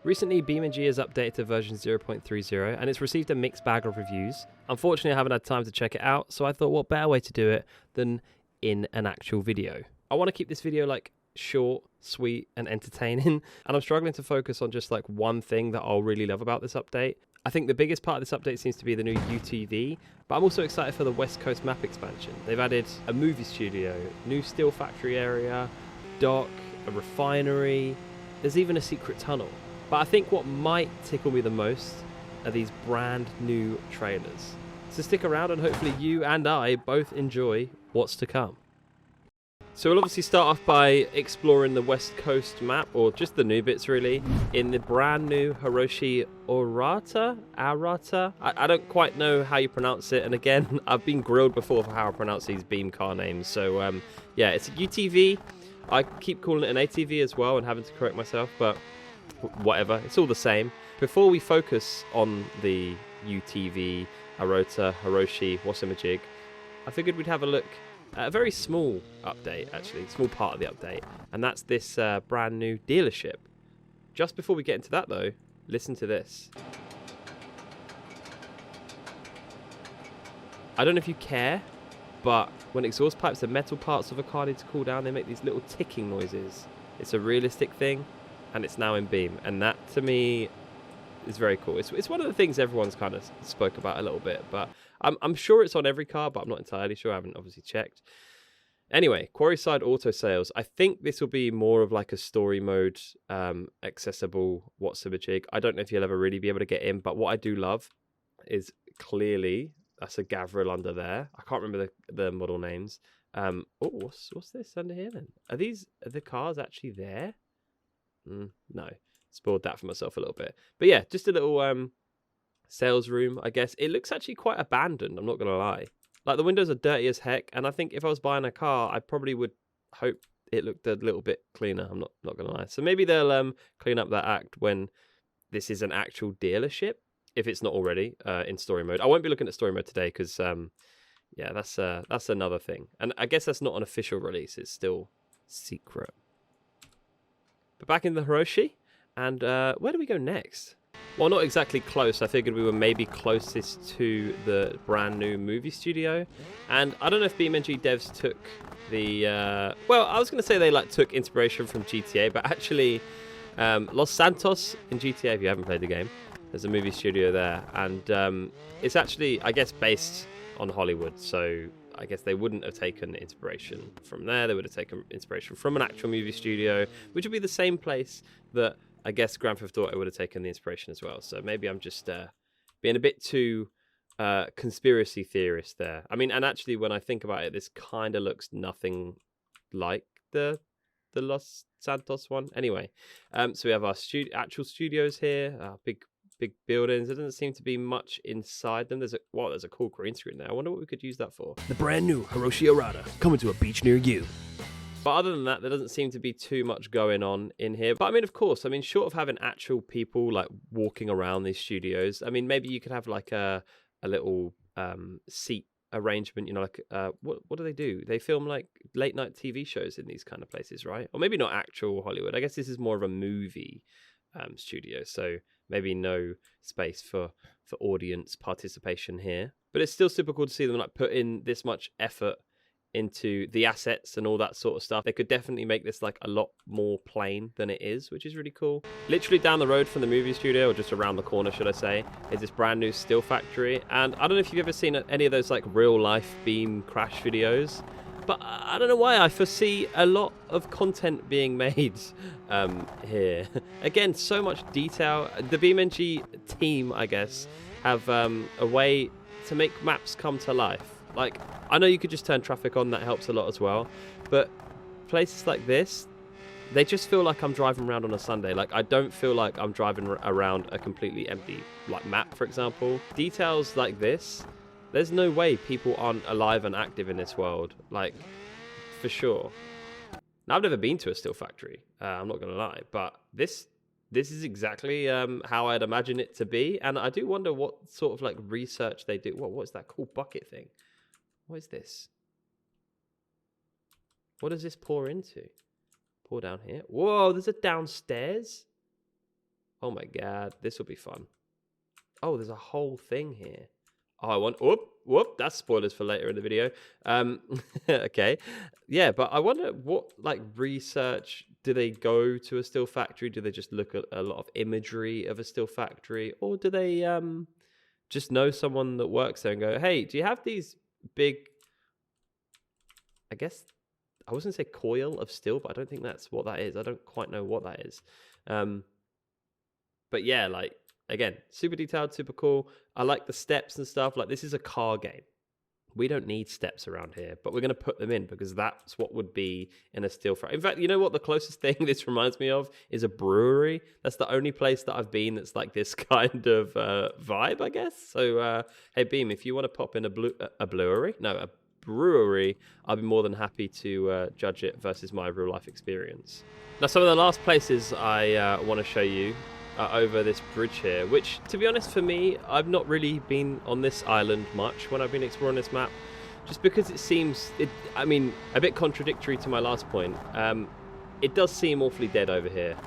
Recently, BeamNG has updated to version 0.30 and it's received a mixed bag of reviews. Unfortunately, I haven't had time to check it out, so I thought what better way to do it than in an actual video. I want to keep this video like short, sweet, and entertaining, and I'm struggling to focus on just like one thing that I'll really love about this update. I think the biggest part of this update seems to be the new UTV, but I'm also excited for the West Coast map expansion. They've added a movie studio, new steel factory area, dock, a refinery, there's even a secret tunnel. But I think what might tickle me the most are these brand new trailers. So stick around and hopefully you and I both enjoy what's to come. So we'll obviously start off by exploring the West Coast map, or just the new bits really, in the brand new Hiroshi Arata? I don't quite know how you pronounce it, and again, I've been grilled before for how I pronounce these Beam car names, so yeah, it's a UTV. I keep calling it an ATV as well and having to correct myself, but whatever, it's all the same. Before we focus on the UTV, Arata, Hiroshi, Wasamajig, I figured we'd have a look at a very small update, actually, small part of the update, and that's this brand new dealership. Just before we get into that though, listen to this. I don't know if you care, but when exhaust pipes and metal parts of a car need to cool down, they make these little ticking noises. It's a realistic thing, and it's now in Beam, and that to me is very cool. It's one of the things everyone's kind of spoke about a little bit, but I'm sure it's on every car, but I'm not entirely sure. I haven't obviously checked. Anyway, Quarry Side Auto Sales. I think this will be more of like a story mode accessible Watsumajig. I don't know if you'll ever really be able to get in, but what I do love is clearly that's a Gavril under there. I can't remember the model names. Oh, what's this under here then? Are the cars actually there? No, spoiled that for myself a little bit. But yeah, just a little sales room, I guess. It looks actually quite abandoned, I'm not gonna lie. Like, the windows are dirty as heck, and I think if I was buying a car, I probably would hope it looked a little bit cleaner. I'm not gonna lie. So maybe they'll clean up that act when this is an actual dealership, if it's not already in story mode. I won't be looking at story mode today because yeah, that's another thing, and I guess that's not an official release. It's still secret. But back in the Hiroshi, and where do we go next? Well, not exactly close. I figured we were maybe closest to the brand new movie studio. And I don't know if BeamNG devs took the... well, I was going to say they took inspiration from GTA, but actually Los Santos in GTA, if you haven't played the game, there's a movie studio there. And it's actually, I guess, based on Hollywood. So I guess they wouldn't have taken inspiration from there. They would have taken inspiration from an actual movie studio, which would be the same place that I guess Grand Theft Auto would have taken the inspiration as well. So maybe I'm just being a bit too conspiracy theorist there. I mean, and actually when I think about it, this kind of looks nothing like the Los Santos one. Anyway, so we have our actual studios here, big buildings. There doesn't seem to be much inside them. There's a cool green screen there. I wonder what we could use that for. The brand new Hiroshi Arata, coming to a beach near you. But other than that, there doesn't seem to be too much going on in here. But I mean, of course, short of having actual people like walking around these studios, I mean, maybe you could have like a little seat arrangement, you know, like what do they do? They film like late night TV shows in these kind of places, right? Or maybe not actual Hollywood. I guess this is more of a movie studio, so maybe no space for audience participation here. But it's still super cool to see them like put in this much effort into the assets and all that sort of stuff. They could definitely make this like a lot more plain than it is, which is really cool. Literally down the road from the movie studio, or just around the corner, should I say, is this brand new steel factory. And I don't know if you've ever seen any of those like real life Beam crash videos, but I don't know why I foresee a lot of content being made here. Again, so much detail. The BeamNG team, I guess, have a way to make maps come to life. Like, I know you could just turn traffic on, that helps a lot as well, but places like this, they just feel like I'm driving around on a Sunday. Like, I don't feel like I'm driving around a completely empty like map, for example. Details like this, there's no way people aren't alive and active in this world, like, for sure. Now, I've never been to a steel factory, I'm not gonna lie, but this is exactly how I'd imagine it to be, and I do wonder what sort of like research they do. What's that cool bucket thing? What is this? What does this pour into? Pour down here. Whoa, there's a downstairs. Oh my god, this will be fun. Oh, there's a whole thing here. Oh, I want. Whoop! That's spoilers for later in the video. Okay, yeah, but I wonder what like research do they go to a steel factory? Do they just look at a lot of imagery of a steel factory, or do they just know someone that works there and go, "Hey, do you have these big?" I guess I was gonna say coil of steel, but I don't think that's what that is. I don't quite know what that is. Um, but yeah, like again, super detailed, super cool. I like the steps and stuff. Like this is a car game. We don't need steps around here, but we're going to put them in because that's what would be in a steel frame. In fact, you know what the closest thing this reminds me of is a brewery. That's the only place that I've been that's like this kind of vibe, I guess. So, hey, Beam, if you want to pop in a brewery, I'll be more than happy to judge it versus my real life experience. Now, some of the last places I want to show you over this bridge here, which to be honest for me, I've not really been on this island much when I've been exploring this map, just because it seems, I mean, a bit contradictory to my last point. It does seem awfully dead over here.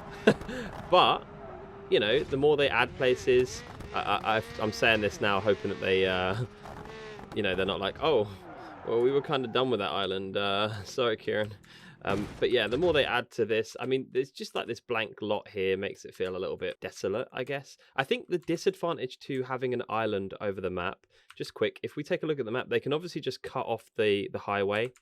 But, you know, the more they add places, I'm saying this now hoping that they, you know, they're not like, oh, well, we were kind of done with that island. Sorry, Kieran. But yeah, the more they add to this, I mean, there's just like this blank lot here makes it feel a little bit desolate, I guess. I think the disadvantage to having an island over the map, just quick, if we take a look at the map, they can obviously just cut off the highway,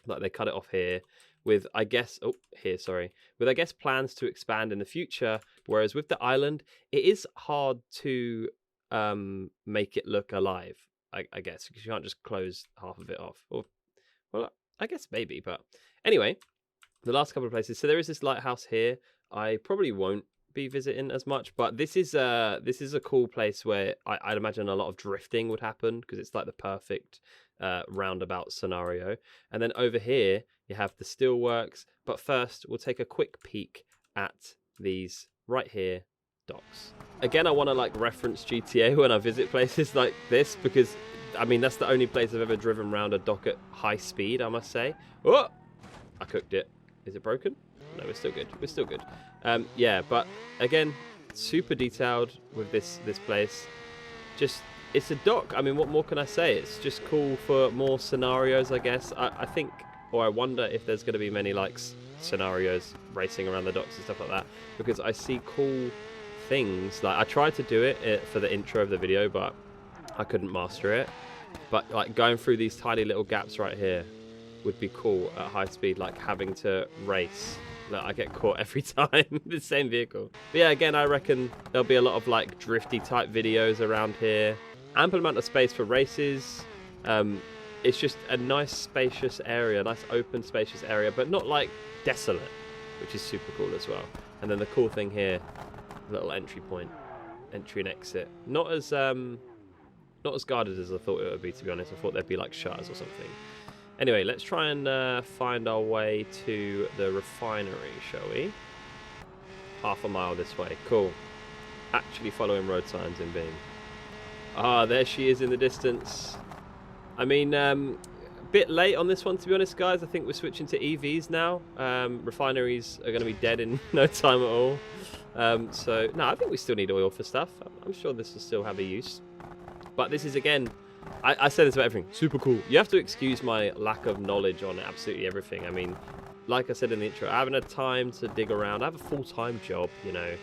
like they cut it off here with, I guess, with, I guess, plans to expand in the future. Whereas with the island, it is hard to make it look alive, I guess, because you can't just close half of it off. Or, well, I guess maybe, but anyway, the last couple of places. So there is this lighthouse here. I probably won't be visiting as much, but this is a cool place where I'd imagine a lot of drifting would happen because it's like the perfect roundabout scenario. And then over here you have the steelworks. But first, we'll take a quick peek at these right here docks. Again, I want to like reference GTA when I visit places like this because I mean that's the only place I've ever driven around a dock at high speed. I must say. Oh, I cooked it. Is it broken? No, we're still good. We're still good. Yeah, but again, super detailed with this place. Just, it's a dock. I mean, what more can I say? It's just cool for more scenarios, I guess. I think, or I wonder if there's going to be many like scenarios racing around the docks and stuff like that, because I see cool things. Like I tried to do it for the intro of the video, but I couldn't master it. But like going through these tiny little gaps right here would be cool at high speed, like having to race. Like I get caught every time the same vehicle. But yeah, again, I reckon there'll be a lot of like drifty type videos around here. Ample amount of space for races. It's just a nice spacious area, nice open spacious area, but not like desolate, which is super cool as well. And then the cool thing here, little entry point, entry and exit. Not as guarded as I thought it would be, to be honest. I thought there'd be like shutters or something. Anyway, let's try and find our way to the refinery, shall we? Half a mile this way. Cool. Actually following road signs in Beam. Ah, there she is in the distance. I mean, a bit late on this one, to be honest, guys. I think we're switching to EVs now. Refineries are going to be dead in no time at all. So, no, I think we still need oil for stuff. I'm sure this will still have a use. But this is, again... I say this about everything. Super cool. You have to excuse my lack of knowledge on absolutely everything. I mean, like I said in the intro, I haven't had time to dig around. I have a full-time job, you know.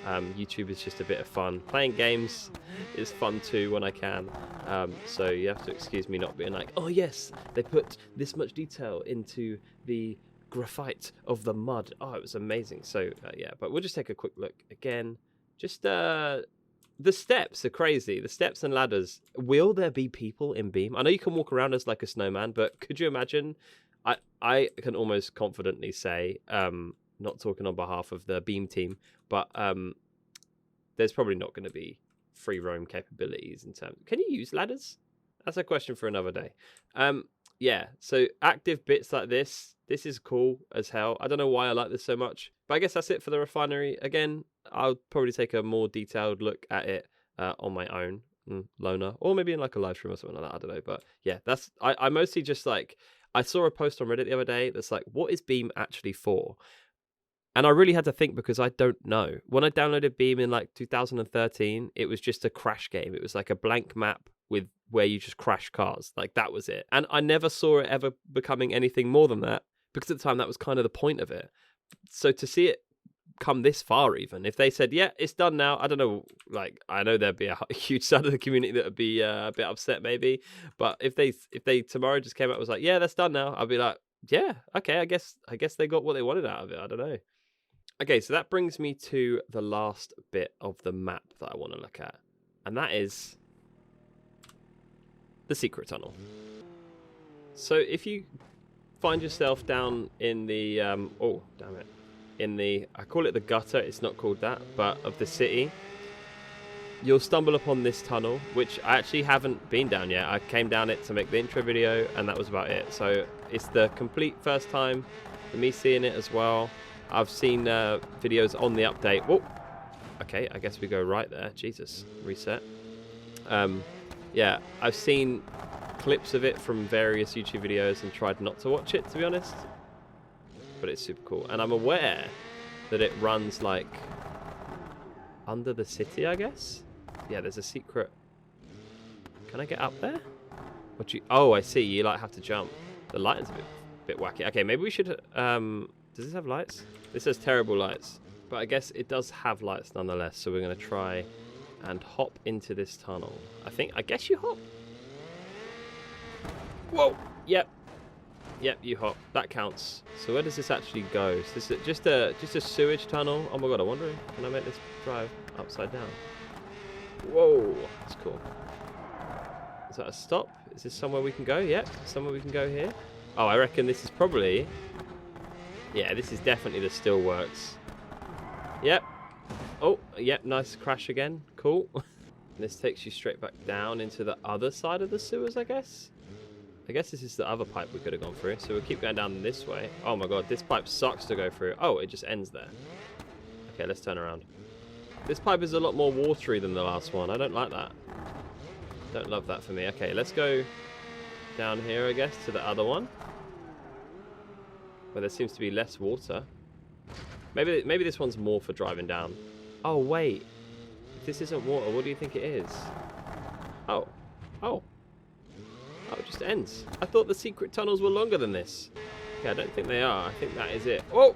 YouTube is just a bit of fun. Playing games is fun too when I can. So you have to excuse me not being like, oh yes, they put this much detail into the graphite of the mud. Oh, it was amazing. So yeah, but we'll just take a quick look again. Just... the steps are crazy. The steps and ladders. Will there be people in Beam? I know you can walk around as like a snowman, but could you imagine? I can almost confidently say, not talking on behalf of the Beam team, but there's probably not going to be free roam capabilities in terms. Can you use ladders? That's a question for another day. Yeah, so active bits like this is cool as hell. I don't know why I like this so much, but I guess that's it for the refinery. Again, I'll probably take a more detailed look at it on my own, loner, or maybe in like a live stream or something like that. I don't know, but yeah, that's I mostly just like I saw a post on Reddit the other day that's like, what is Beam actually for? And I really had to think because I don't know. When I downloaded Beam in like 2013, it was just a crash game. It was like a blank map with where you just crash cars. Like that was it. And I never saw it ever becoming anything more than that because at the time that was kind of the point of it. So to see it come this far, even if they said, yeah, it's done now, I don't know. Like I know there'd be a huge side of the community that would be a bit upset maybe. But if they tomorrow just came out and was like, yeah, that's done now, I'd be like, yeah, okay, I guess they got what they wanted out of it. I don't know. Okay, so that brings me to the last bit of the map that I want to look at. And that is the secret tunnel. So if you find yourself down in the, oh, damn it. In the, I call it the gutter, it's not called that, but of the city, you'll stumble upon this tunnel, which I actually haven't been down yet. I came down it to make the intro video, and that was about it. So it's the complete first time for me seeing it as well. I've seen videos on the update. Whoa. Okay, I guess we go right there. Jesus, reset. Yeah, I've seen clips of it from various YouTube videos and tried not to watch it, to be honest. But it's super cool. And I'm aware that it runs like under the city, I guess. Yeah, there's a secret. Can I get up there? What you? Oh, I see. You like have to jump. The lighting's a bit wacky. Okay, maybe we should. Does this have lights? This has terrible lights, but I guess it does have lights nonetheless. So we're gonna try and hop into this tunnel. I guess you hop. Whoa. Yep. Yep, you hop. That counts. So where does this actually go? So this is just a sewage tunnel. Oh my god, I wonder, can I make this drive upside down? Whoa, that's cool. Is that a stop? Is this somewhere we can go? Yep, somewhere we can go here. Oh, I reckon this is probably... Yeah, this is definitely the Steelworks. Yep. Oh, yep, nice crash again. Cool. This takes you straight back down into the other side of the sewers, I guess. I guess this is the other pipe we could have gone through. So we'll keep going down this way. Oh my god, this pipe sucks to go through. Oh, it just ends there. Okay, let's turn around. This pipe is a lot more watery than the last one. I don't like that. Don't love that for me. Okay, let's go down here, I guess, to the other one. Where there seems to be less water. Maybe this one's more for driving down. Oh, wait. If this isn't water, what do you think it is? Oh. Oh. Oh, it just ends. I thought the secret tunnels were longer than this. Okay, I don't think they are. I think that is it. Oh!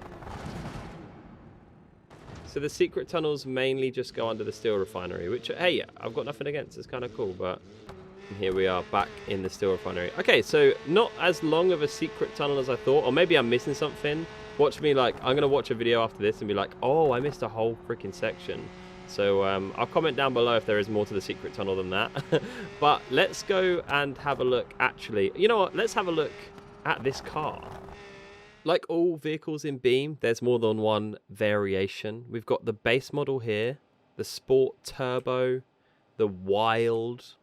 So the secret tunnels mainly just go under the steel refinery, which, hey, I've got nothing against. It's kind of cool, but here we are back in the steel refinery. Okay, so not as long of a secret tunnel as I thought, or maybe I'm missing something. Watch me, like, I'm going to watch a video after this and be like, oh, I missed a whole freaking section. So I'll comment down below if there is more to the secret tunnel than that. But let's go and have a look, actually. You know what? Let's have a look at this car. Like all vehicles in Beam, there's more than one variation. We've got the base model here, the Sport Turbo, the Wild,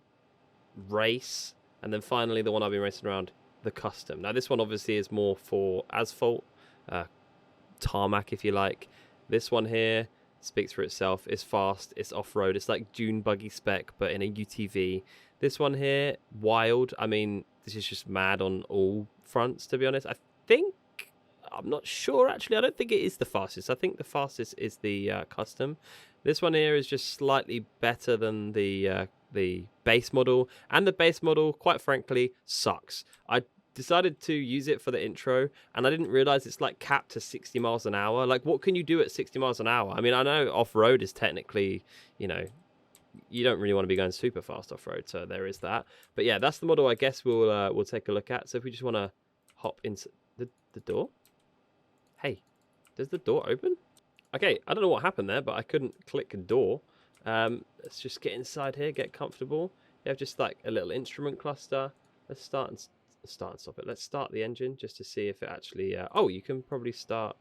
Race, and then finally the one I've been racing around, the Custom. Now this one obviously is more for asphalt, tarmac if you like. This one here speaks for itself. It's fast, it's off-road, it's like dune buggy spec but in a UTV. This one here, Wild, I mean, this is just mad on all fronts, to be honest. I'm not sure actually. I don't think it is the fastest. I think the fastest is the Custom. This one here is just slightly better than the base model, and the base model, quite frankly, sucks. I decided to use it for the intro, and I didn't realize it's like capped to 60 miles an hour. Like, what can you do at 60 miles an hour? I mean, I know off-road is technically, you know, you don't really want to be going super fast off-road, so there is that. But yeah, that's the model I guess we'll take a look at. So if we just want to hop into the door. Hey, does the door open? Okay, I don't know what happened there, but I couldn't click a door. Let's just get inside here, get comfortable. You have just like a little instrument cluster. Let's start and stop it. Let's start the engine just to see if it actually... oh, you can probably start...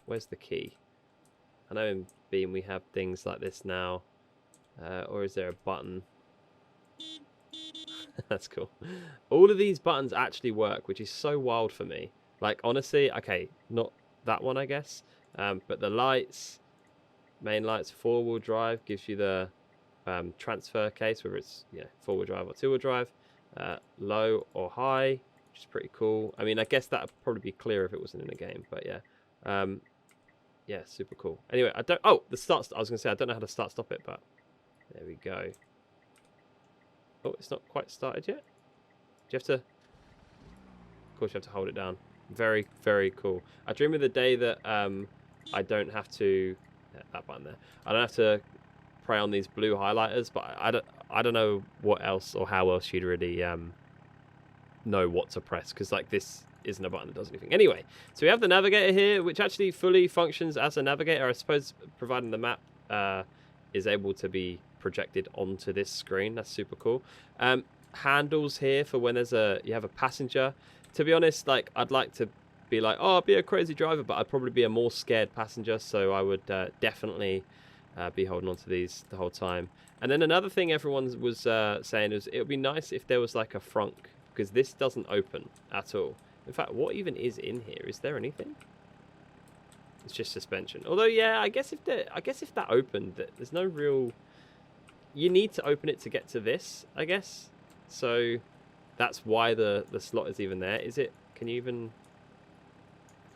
Where's the key? I know in Beam we have things like this now. Or is there a button? That's cool. All of these buttons actually work, which is so wild for me. Like, honestly, okay, not that one, I guess. But the lights, main lights, four-wheel drive gives you the transfer case, whether it's four-wheel drive or two-wheel drive. Low or high, which is pretty cool. I mean, I guess that would probably be clear if it wasn't in the game, but yeah. yeah, super cool. Anyway, I don't. Oh, the start. I was gonna say I don't know how to stop it, but there we go. Oh, it's not quite started yet. Do you have to? Of course, you have to hold it down. Very, very cool. I dream of the day that I don't have to. Yeah, that button there. I don't have to prey on these blue highlighters, but I don't know what else or how else you'd really know what to press, because like this isn't a button that does anything. Anyway, so we have the navigator here, which actually fully functions as a navigator, I suppose, providing the map is able to be projected onto this screen. That's super cool. Handles here for when you have a passenger. To be honest, like I'd like to be like, oh, I'll be a crazy driver, but I'd probably be a more scared passenger, so I would definitely be holding on to these the whole time. And then another thing everyone was saying is it would be nice if there was like a frunk, because this doesn't open at all. In fact, what even is in here? Is there anything? It's just suspension. Although, yeah, I guess if that opened, there's no real. You need to open it to get to this, I guess. So that's why the slot is even there. Is it? Can you even?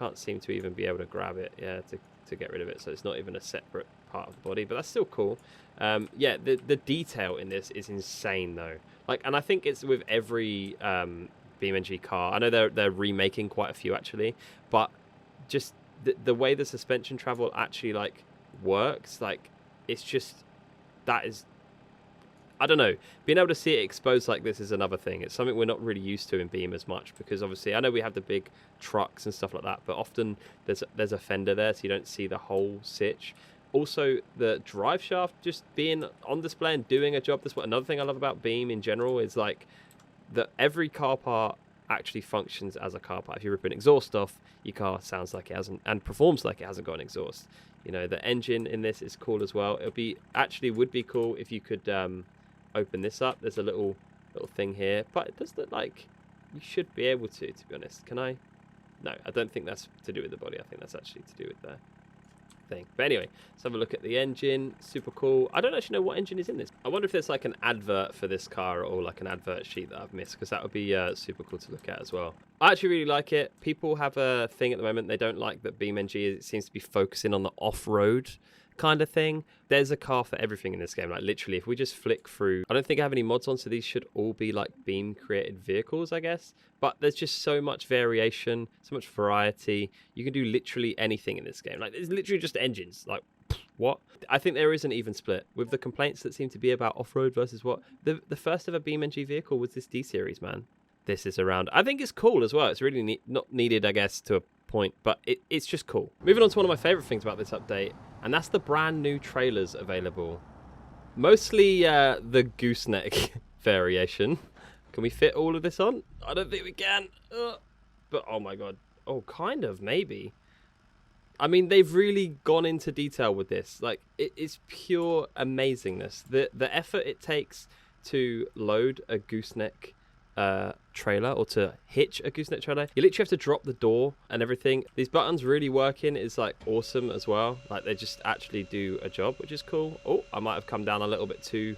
Can't seem to even be able to grab it. Yeah, to get rid of it. So it's not even a separate part of the body, but that's still cool. Yeah, the detail in this is insane though. Like, and I think it's with every BeamNG car. I know they're remaking quite a few actually, but just the way the suspension travel actually like works, like it's just that is. I don't know. Being able to see it exposed like this is another thing. It's something we're not really used to in Beam as much, because obviously I know we have the big trucks and stuff like that, but often there's a fender there, so you don't see the whole sitch. Also, the drive shaft just being on display and doing a job. That's what another thing I love about Beam in general is like that every car part actually functions as a car part. If you rip an exhaust off, your car sounds like it hasn't and performs like it hasn't got an exhaust. You know, the engine in this is cool as well. Would be cool if you could open this up. There's a little thing here, but it does look like you should be able to be honest. Can I? No, I don't think that's to do with the body. I think that's actually to do with the thing. But anyway, let's have a look at the engine. Super cool. I don't actually know what engine is in this. I wonder if there's like an advert for this car or like an advert sheet that I've missed, because that would be super cool to look at as well. I actually really like it. People have a thing at the moment. They don't like that BeamNG seems to be focusing on the off-road kind of thing. There's a car for everything in this game. Like literally, if we just flick through, I don't think I have any mods on, so these should all be like Beam created vehicles, I guess. But there's just so much variation, so much variety. You can do literally anything in this game. Like there's literally just engines. Like what? I think there is an even split with the complaints that seem to be about off-road versus what the first ever BeamNG vehicle was this D series, man. This is around. I think it's cool as well. It's really not needed, I guess, to a point, but it's just cool. Moving on to one of my favorite things about this update, and that's the brand new trailers available. Mostly the gooseneck variation. Can we fit all of this on? I don't think we can. But oh my god. Oh, kind of, maybe. I mean, they've really gone into detail with this. Like, it is pure amazingness. The effort it takes to load a gooseneck trailer, or to hitch a gooseneck trailer. You literally have to drop the door and everything. These buttons really working is like awesome as well. Like they just actually do a job, which is cool. Oh, I might have come down a little bit too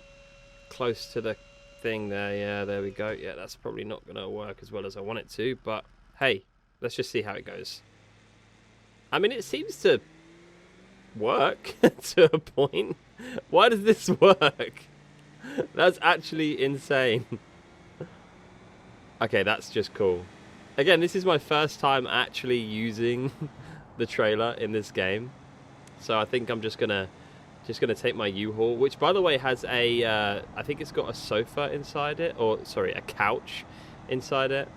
close to the thing there. Yeah, there we go. Yeah, that's probably not gonna work as well as I want it to, but hey, let's just see how it goes. I mean, it seems to work to a point. Why does this work? That's actually insane. Okay, that's just cool. Again, this is my first time actually using the trailer in this game, so I think I'm just gonna take my U-Haul, which by the way has a I think it's got a sofa inside it, or sorry, a couch inside it.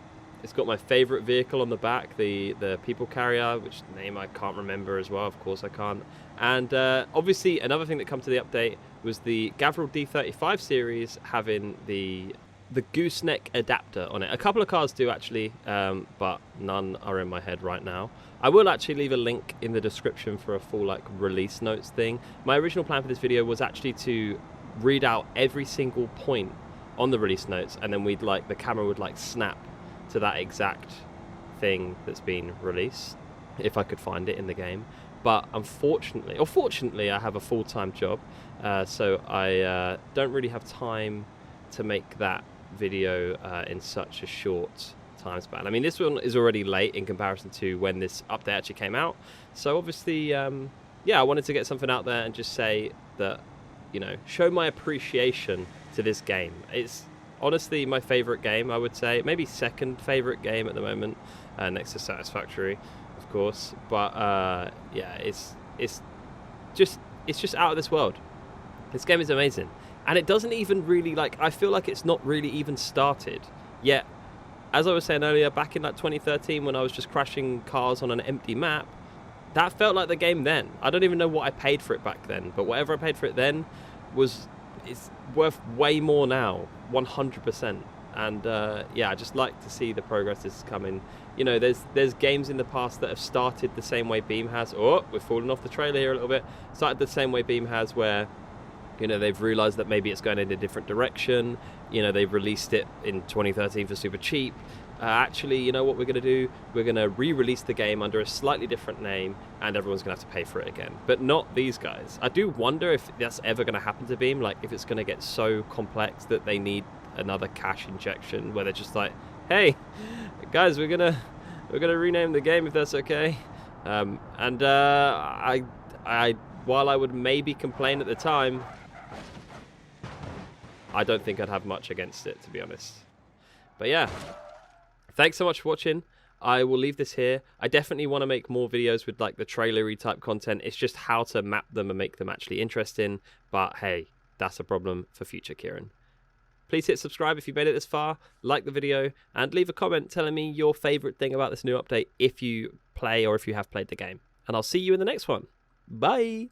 It's got my favorite vehicle on the back, the people carrier, which name I can't remember as well. Of course I can't. And obviously another thing that came to the update was the Gavril D35 series having the gooseneck adapter on it. A couple of cars do actually, but none are in my head right now. I will actually leave a link in the description for a full like release notes thing. My original plan for this video was actually to read out every single point on the release notes, and then the camera would like snap to that exact thing that's been released, if I could find it in the game. But unfortunately, or fortunately, I have a full-time job, so I don't really have time to make that video in such a short time span. I mean, this one is already late in comparison to when this update actually came out. So obviously, yeah, I wanted to get something out there and just say that, you know, show my appreciation to this game. It's honestly my favorite game, I would say. Maybe second favorite game at the moment, next to Satisfactory, of course. But yeah, it's just out of this world. This game is amazing. And it doesn't even really, like, I feel like it's not really even started yet. As I was saying earlier, back in like 2013 when I was just crashing cars on an empty map, that felt like the game then. I don't even know what I paid for it back then, but whatever I paid for it then it's worth way more now, 100%. And yeah, I just like to see the progress is coming. You know, there's games in the past that have started the same way Beam has. Oh, we're falling off the trailer here a little bit. Started the same way Beam has, where, you know, they've realized that maybe it's going in a different direction. You know, they've released it in 2013 for super cheap. Actually, you know what we're going to do? We're going to re-release the game under a slightly different name, and everyone's going to have to pay for it again. But not these guys. I do wonder if that's ever going to happen to Beam, like if it's going to get so complex that they need another cash injection, where they're just like, hey, guys, we're gonna rename the game if that's okay. I while I would maybe complain at the time, I don't think I'd have much against it, to be honest. But yeah, thanks so much for watching. I will leave this here. I definitely want to make more videos with like the trailery type content. It's just how to map them and make them actually interesting. But hey, that's a problem for future Kieran. Please hit subscribe if you made it this far, like the video, and leave a comment telling me your favorite thing about this new update if you play or if you have played the game. And I'll see you in the next one. Bye!